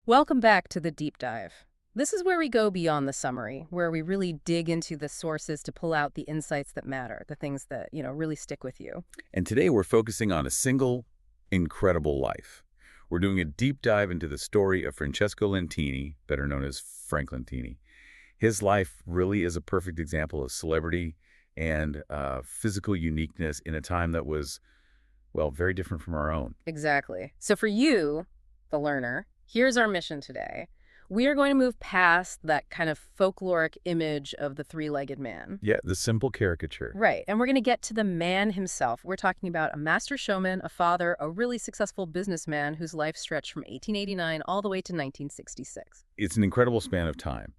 Welcome back to the deep dive. This is where we go beyond the summary, where we really dig into the sources to pull out the insights that matter, the things that, really stick with you. And today we're focusing on a single, incredible life. We're doing a deep dive into the story of Francesco Lentini, better known as Frank Lentini. His life really is a perfect example of celebrity and physical uniqueness in a time that was, well, very different from our own. Exactly. So for you, the learner, here's our mission today. We are going to move past that kind of folkloric image of the three-legged man. Yeah, the simple caricature. Right. And we're going to get to the man himself. We're talking about a master showman, a father, a really successful businessman whose life stretched from 1889 all the way to 1966. It's an incredible span of time.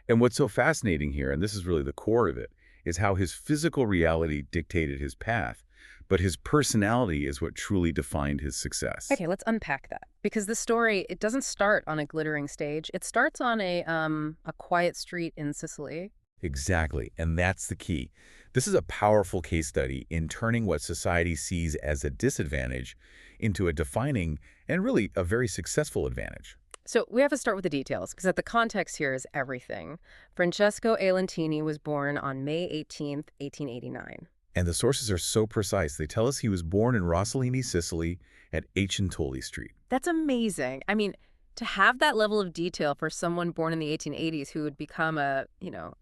And what's so fascinating here, and this is really the core of it, is how his physical reality dictated his path, but his personality is what truly defined his success. Okay, let's unpack that. Because the story, it doesn't start on a glittering stage. It starts on a quiet street in Sicily. Exactly, and that's the key. This is a powerful case study in turning what society sees as a disadvantage into a defining and really a very successful advantage. So we have to start with the details, because the context here is everything. Francesco A. Lentini was born on May 18th, 1889. And the sources are so precise. They tell us he was born in Rossellini, Sicily, at Tully Street. That's amazing. I mean, to have that level of detail for someone born in the 1880s who would become a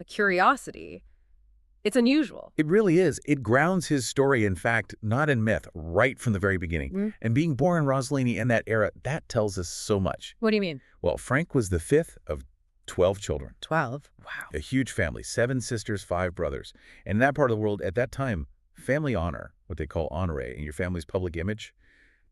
curiosity, it's unusual. It really is. It grounds his story, in fact, not in myth, right from the very beginning. And being born in Rossellini in that era, that tells us so much. What do you mean? Well, Frank was the fifth of 12 children. 12? Wow. A huge family, 7 sisters, 5 brothers. And in that part of the world, at that time, family honor, what they call honore, in your family's public image,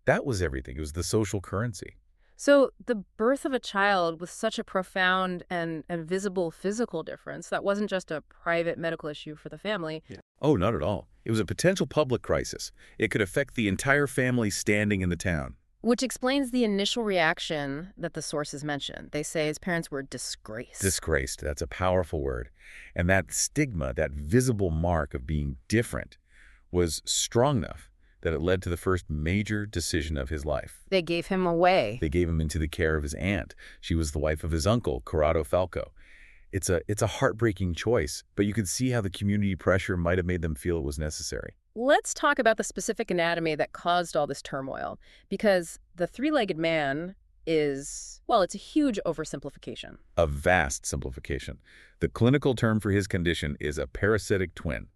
that was everything. It was the social currency. So the birth of a child with such a profound and visible physical difference, that wasn't just a private medical issue for the family. Yeah. Oh, not at all. It was a potential public crisis. It could affect the entire family's standing in the town. Which explains the initial reaction that the sources mention. They say his parents were disgraced. Disgraced. That's a powerful word. And that stigma, that visible mark of being different, was strong enough that it led to the first major decision of his life. They gave him away. They gave him into the care of his aunt. She was the wife of his uncle, Corrado Falco. It's a heartbreaking choice, but you could see how the community pressure might have made them feel it was necessary. Let's talk about the specific anatomy that caused all this turmoil, because the three-legged man is, well, it's a huge oversimplification. A vast simplification. The clinical term for his condition is a parasitic twin.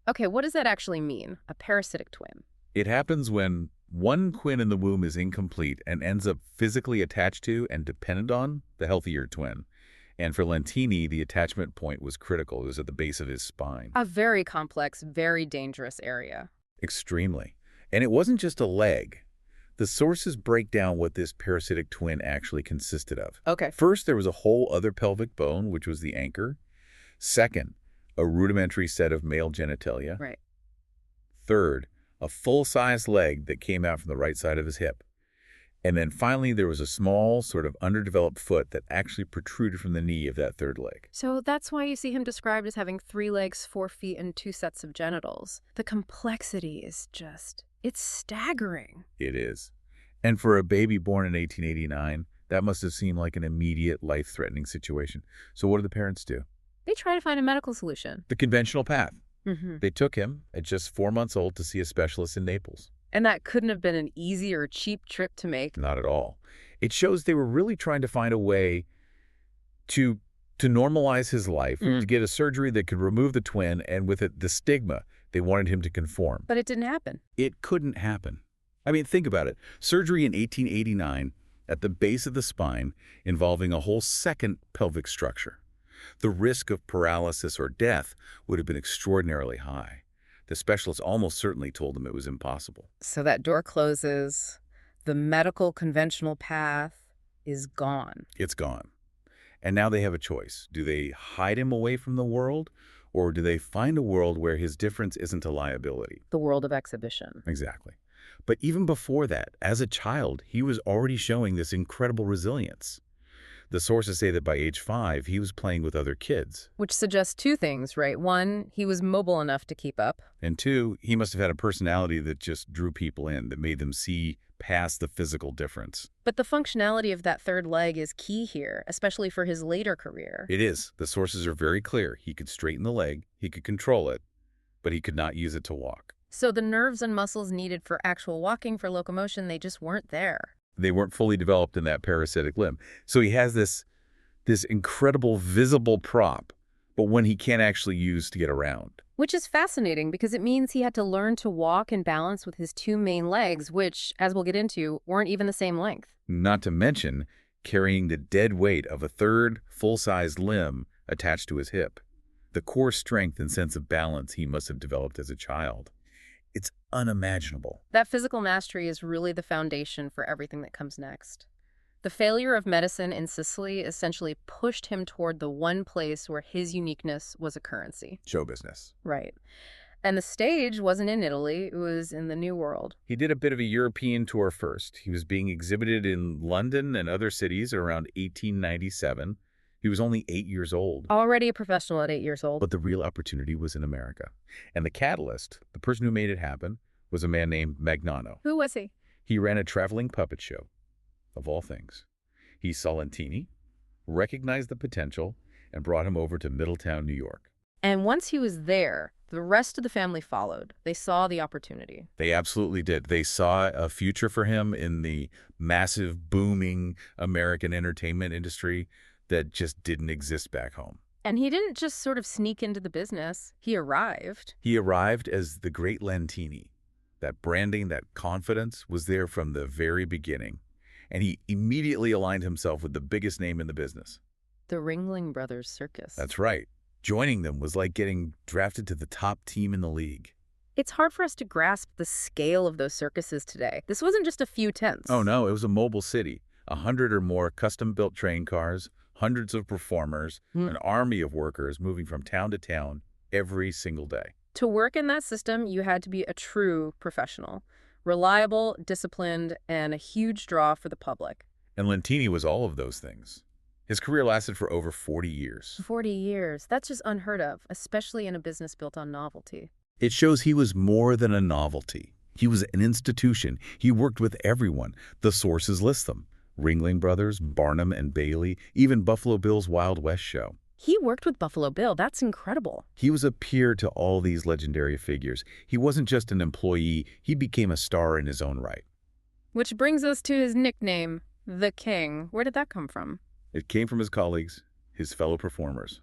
Okay, what does that actually mean, a parasitic twin? It happens when one twin in the womb is incomplete and ends up physically attached to and dependent on the healthier twin. And for Lentini, the attachment point was critical. It was at the base of his spine. A very complex, very dangerous area. Extremely. And it wasn't just a leg. The sources break down what this parasitic twin actually consisted of. Okay. First, there was a whole other pelvic bone, which was the anchor. Second, a rudimentary set of male genitalia. Right. Third, a full-size leg that came out from the right side of his hip. And then finally, there was a small, sort of underdeveloped foot that actually protruded from the knee of that third leg. So that's why you see him described as having 3 legs, 4 feet, and 2 sets of genitals. The complexity is just, it's staggering. It is. And for a baby born in 1889, that must have seemed like an immediate, life-threatening situation. So what did the parents do? They try to find a medical solution. The conventional path. Mm-hmm. They took him at just 4 months old to see a specialist in Naples. And that couldn't have been an easy or cheap trip to make. Not at all. It shows they were really trying to find a way to normalize his life, to get a surgery that could remove the twin, and with it, the stigma, they wanted him to conform. But it didn't happen. It couldn't happen. I mean, think about it. Surgery in 1889 at the base of the spine involving a whole second pelvic structure. The risk of paralysis or death would have been extraordinarily high. The specialist almost certainly told them it was impossible. So that door closes. The medical conventional path is gone. It's gone. And now they have a choice. Do they hide him away from the world, or do they find a world where his difference isn't a liability? The world of exhibition. Exactly. But even before that, as a child, he was already showing this incredible resilience. The sources say that by age 5, he was playing with other kids. Which suggests two things, right? One, he was mobile enough to keep up. And 2, he must have had a personality that just drew people in, that made them see past the physical difference. But the functionality of that third leg is key here, especially for his later career. It is. The sources are very clear. He could straighten the leg, he could control it, but he could not use it to walk. So the nerves and muscles needed for actual walking, for locomotion, they just weren't there. They weren't fully developed in that parasitic limb. So he has this incredible visible prop, but one he can't actually use to get around. Which is fascinating because it means he had to learn to walk and balance with his two main legs, which, as we'll get into, weren't even the same length. Not to mention carrying the dead weight of a third full-sized limb attached to his hip. The core strength and sense of balance he must have developed as a child. It's unimaginable. That physical mastery is really the foundation for everything that comes next. The failure of medicine in Sicily essentially pushed him toward the one place where his uniqueness was a currency. Show business. Right. And the stage wasn't in Italy, it was in the New World. He did a bit of a European tour first. He was being exhibited in London and other cities around 1897. He was only 8 years old. Already a professional at 8 years old. But the real opportunity was in America. And the catalyst, the person who made it happen, was a man named Magnano. Who was he? He ran a traveling puppet show, of all things. He saw Lentini, recognized the potential, and brought him over to Middletown, New York. And once he was there, the rest of the family followed. They saw the opportunity. They absolutely did. They saw a future for him in the massive, booming American entertainment industry that just didn't exist back home. And he didn't just sort of sneak into the business. He arrived. He arrived as the Great Lentini. That branding, that confidence was there from the very beginning. And he immediately aligned himself with the biggest name in the business. The Ringling Brothers circus. That's right. Joining them was like getting drafted to the top team in the league. It's hard for us to grasp the scale of those circuses today. This wasn't just a few tents. Oh no, it was a mobile city. 100 or more custom-built train cars, hundreds of performers, an army of workers moving from town to town every single day. To work in that system, you had to be a true professional. Reliable, disciplined, and a huge draw for the public. And Lentini was all of those things. His career lasted for over 40 years. 40 years. That's just unheard of, especially in a business built on novelty. It shows he was more than a novelty. He was an institution. He worked with everyone. The sources list them. Ringling Brothers, Barnum and Bailey, even Buffalo Bill's Wild West show. He worked with Buffalo Bill. That's incredible. He was a peer to all these legendary figures. He wasn't just an employee. He became a star in his own right. Which brings us to his nickname, the King. Where did that come from? It came from his colleagues, his fellow performers.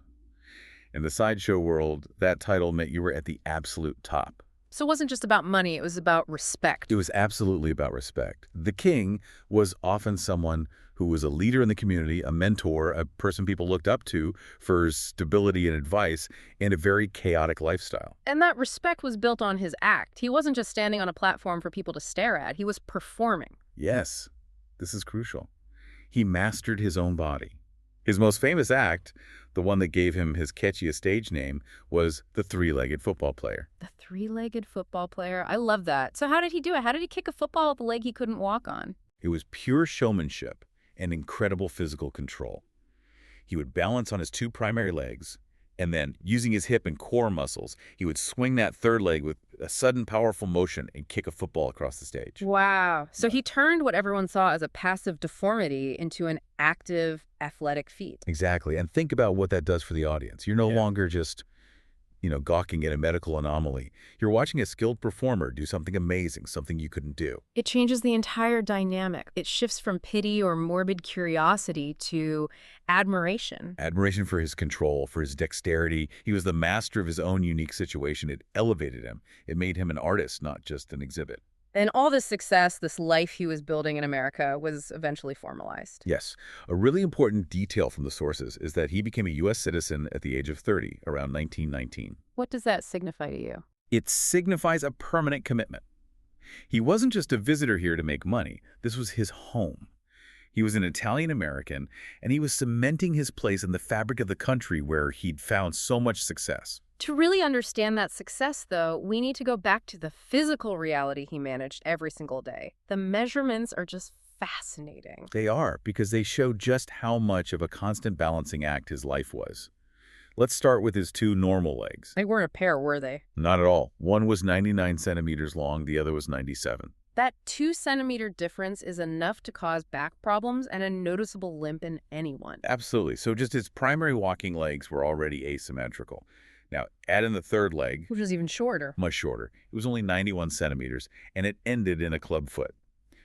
In the sideshow world, that title meant you were at the absolute top. So it wasn't just about money, it was about respect. It was absolutely about respect. The king was often someone who was a leader in the community, a mentor, a person people looked up to for stability and advice in a very chaotic lifestyle. And that respect was built on his act. He wasn't just standing on a platform for people to stare at. He was performing. Yes, this is crucial. He mastered his own body. His most famous act, the one that gave him his catchiest stage name, was the three-legged football player. The three-legged football player. I love that. So how did he do it? How did he kick a football with a leg he couldn't walk on? It was pure showmanship and incredible physical control. He would balance on his two primary legs, and then, using his hip and core muscles, he would swing that third leg with a sudden, powerful motion and kick a football across the stage. Wow. So he turned what everyone saw as a passive deformity into an active, athletic feat. Exactly. And think about what that does for the audience. You're no longer just, gawking at a medical anomaly. You're watching a skilled performer do something amazing, something you couldn't do. It changes the entire dynamic. It shifts from pity or morbid curiosity to admiration. Admiration for his control, for his dexterity. He was the master of his own unique situation. It elevated him. It made him an artist, not just an exhibit. And all this success, this life he was building in America, was eventually formalized. Yes. A really important detail from the sources is that he became a U.S. citizen at the age of 30, around 1919. What does that signify to you? It signifies a permanent commitment. He wasn't just a visitor here to make money. This was his home. He was an Italian-American, and he was cementing his place in the fabric of the country where he'd found so much success. To really understand that success, though, we need to go back to the physical reality he managed every single day. The measurements are just fascinating. They are, because they show just how much of a constant balancing act his life was. Let's start with his two normal legs. They weren't a pair, were they? Not at all. One was 99 centimeters long, the other was 97. That 2 centimeter difference is enough to cause back problems and a noticeable limp in anyone. Absolutely. So just his primary walking legs were already asymmetrical. Now, add in the third leg, Which was even shorter. much shorter. It was only 91 centimeters, and it ended in a club foot.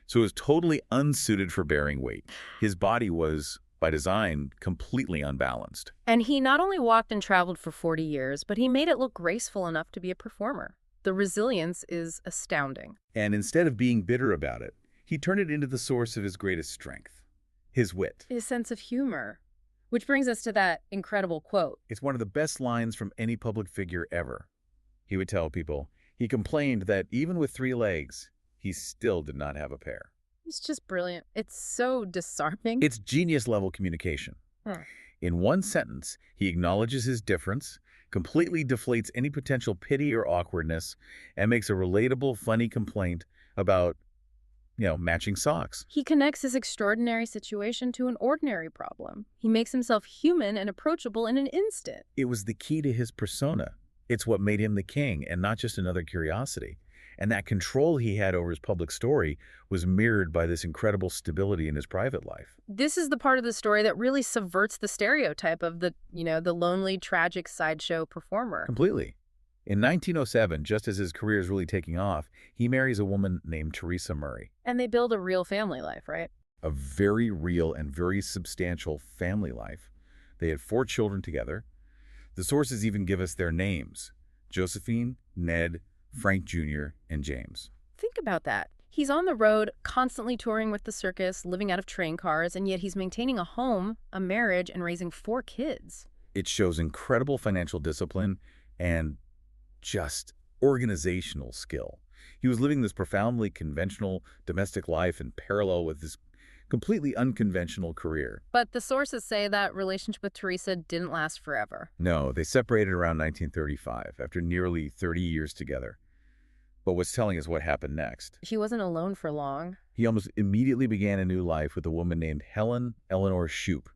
So it was totally unsuited for bearing weight. His body was, by design, completely unbalanced. And he not only walked and traveled for 40 years, but he made it look graceful enough to be a performer. The resilience is astounding. And instead of being bitter about it, he turned it into the source of his greatest strength, his wit. His sense of humor. Which brings us to that incredible quote. It's one of the best lines from any public figure ever. He would tell people, he complained that even with 3 legs, he still did not have a pair. It's just brilliant. It's so disarming. It's genius-level communication. In one sentence, he acknowledges his difference, completely deflates any potential pity or awkwardness, and makes a relatable, funny complaint about, matching socks. He connects his extraordinary situation to an ordinary problem. He makes himself human and approachable in an instant. It was the key to his persona. It's what made him the king, and not just another curiosity. And that control he had over his public story was mirrored by this incredible stability in his private life. This is the part of the story that really subverts the stereotype of the lonely, tragic sideshow performer. Completely. In 1907, just as his career is really taking off, he marries a woman named Teresa Murray. And they build a real family life, right? A very real and very substantial family life. They had 4 children together. The sources even give us their names: Josephine, Ned, Frank Jr., and James. Think about that. He's on the road, constantly touring with the circus, living out of train cars, and yet he's maintaining a home, a marriage, and raising 4 kids. It shows incredible financial discipline and just organizational skill. He was living this profoundly conventional domestic life in parallel with his completely unconventional career. But the sources say that relationship with Teresa didn't last forever. No, they separated around 1935, after nearly 30 years together. But what's telling is what happened next. He wasn't alone for long. He almost immediately began a new life with a woman named Helen Eleanor Shoup,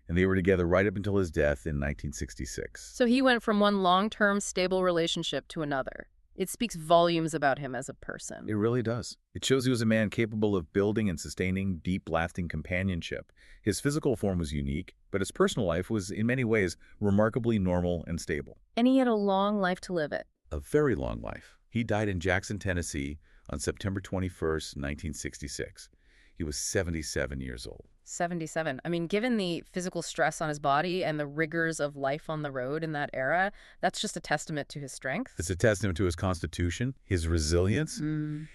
and they were together right up until his death in 1966. So he went from one long-term, stable relationship to another. It speaks volumes about him as a person. It really does. It shows he was a man capable of building and sustaining deep, lasting companionship. His physical form was unique, but his personal life was, in many ways, remarkably normal and stable. And he had a long life to live it. A very long life. He died in Jackson, Tennessee on September 21st, 1966. He was 77 years old. 77. I mean, given the physical stress on his body and the rigors of life on the road in that era, that's just a testament to his strength. It's a testament to his constitution, his resilience,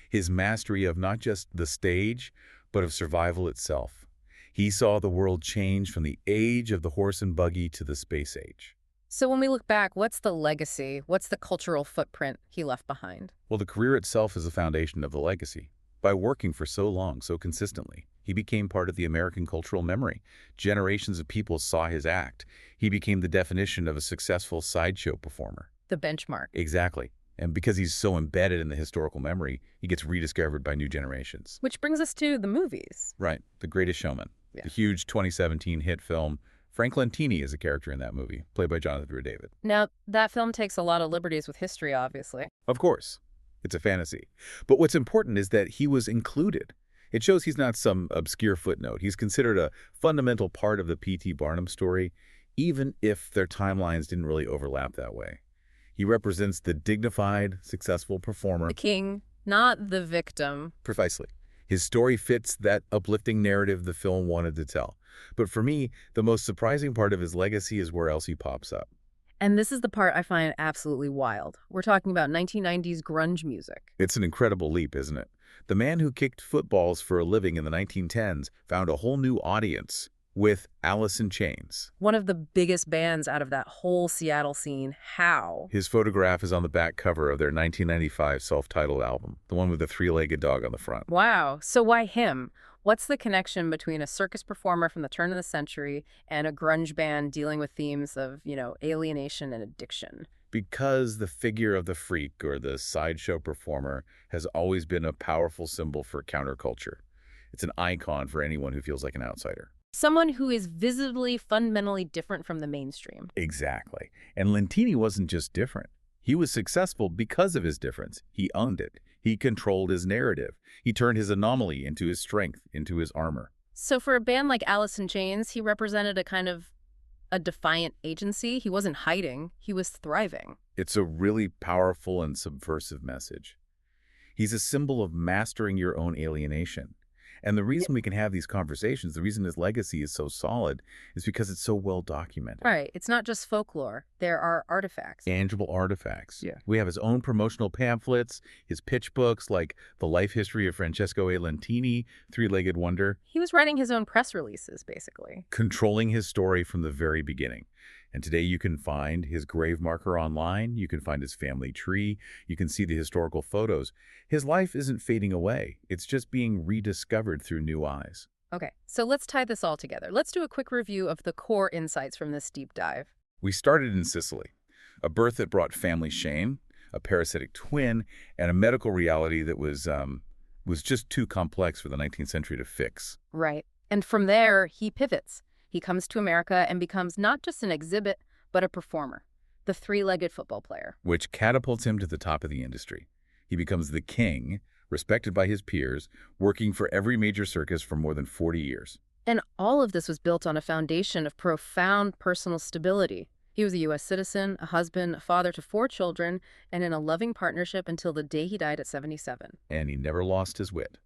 his mastery of not just the stage, but of survival itself. He saw the world change from the age of the horse and buggy to the space age. So when we look back, what's the legacy? What's the cultural footprint he left behind? Well, the career itself is the foundation of the legacy. By working for so long, so consistently, he became part of the American cultural memory. Generations of people saw his act. He became the definition of a successful sideshow performer. The benchmark. Exactly. And because he's so embedded in the historical memory, he gets rediscovered by new generations. Which brings us to the movies. Right. The Greatest Showman. Yeah. The huge 2017 hit film. Frank Lentini is a character in that movie, played by Jonathan Rhys David. Now, that film takes a lot of liberties with history, obviously. Of course. It's a fantasy. But what's important is that he was included. It shows he's not some obscure footnote. He's considered a fundamental part of the P.T. Barnum story, even if their timelines didn't really overlap that way. He represents the dignified, successful performer. The king, not the victim. Precisely. His story fits that uplifting narrative the film wanted to tell. But for me, the most surprising part of his legacy is where else he pops up. And this is the part I find absolutely wild. We're talking about 1990s grunge music. It's an incredible leap, isn't it? The man who kicked footballs for a living in the 1910s found a whole new audience with Alice in Chains. One of the biggest bands out of that whole Seattle scene. How? His photograph is on the back cover of their 1995 self-titled album, the one with the 3-legged dog on the front. Wow. So why him? What's the connection between a circus performer from the turn of the century and a grunge band dealing with themes of, alienation and addiction? Because the figure of the freak or the sideshow performer has always been a powerful symbol for counterculture. It's an icon for anyone who feels like an outsider. Someone who is visibly, fundamentally different from the mainstream. Exactly. And Lentini wasn't just different. He was successful because of his difference. He owned it. He controlled his narrative. He turned his anomaly into his strength, into his armor. So for a band like Alice in Chains, he represented a kind of a defiant agency. He wasn't hiding. He was thriving. It's a really powerful and subversive message. He's a symbol of mastering your own alienation. And the reason we can have these conversations, the reason his legacy is so solid, is because it's so well documented. Right. It's not just folklore. There are artifacts. Tangible artifacts. Yeah. We have his own promotional pamphlets, his pitch books like The Life History of Francesco A. Lentini, Three-Legged Wonder. He was writing his own press releases, basically. Controlling his story from the very beginning. And today you can find his grave marker online, you can find his family tree, you can see the historical photos. His life isn't fading away, it's just being rediscovered through new eyes. Okay, so let's tie this all together. Let's do a quick review of the core insights from this deep dive. We started in Sicily, a birth that brought family shame, a parasitic twin, and a medical reality that was just too complex for the 19th century to fix. Right. And from there, he pivots. He comes to America and becomes not just an exhibit, but a performer, the three-legged football player. Which catapults him to the top of the industry. He becomes the king, respected by his peers, working for every major circus for more than 40 years. And all of this was built on a foundation of profound personal stability. He was a U.S. citizen, a husband, a father to 4 children, and in a loving partnership until the day he died at 77. And he never lost his wit.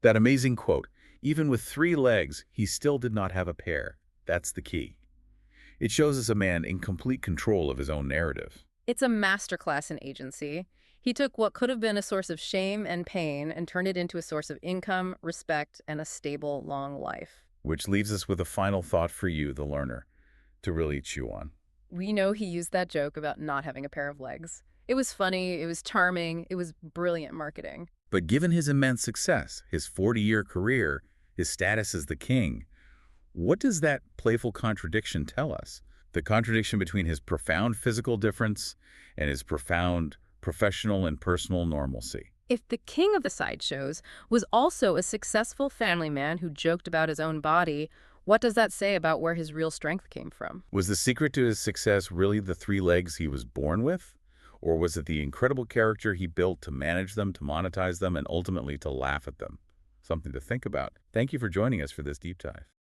That amazing quote, "Even with 3 legs, he still did not have a pair." That's the key. It shows us a man in complete control of his own narrative. It's a masterclass in agency. He took what could have been a source of shame and pain and turned it into a source of income, respect, and a stable, long life. Which leaves us with a final thought for you, the learner, to really chew on. We know he used that joke about not having a pair of legs. It was funny, it was charming, it was brilliant marketing. But given his immense success, his 40-year career, his status as the king, what does that playful contradiction tell us? The contradiction between his profound physical difference and his profound professional and personal normalcy. If the king of the sideshows was also a successful family man who joked about his own body, what does that say about where his real strength came from? Was the secret to his success really the 3 legs he was born with? Or was it the incredible character he built to manage them, to monetize them, and ultimately to laugh at them? Something to think about. Thank you for joining us for this deep dive.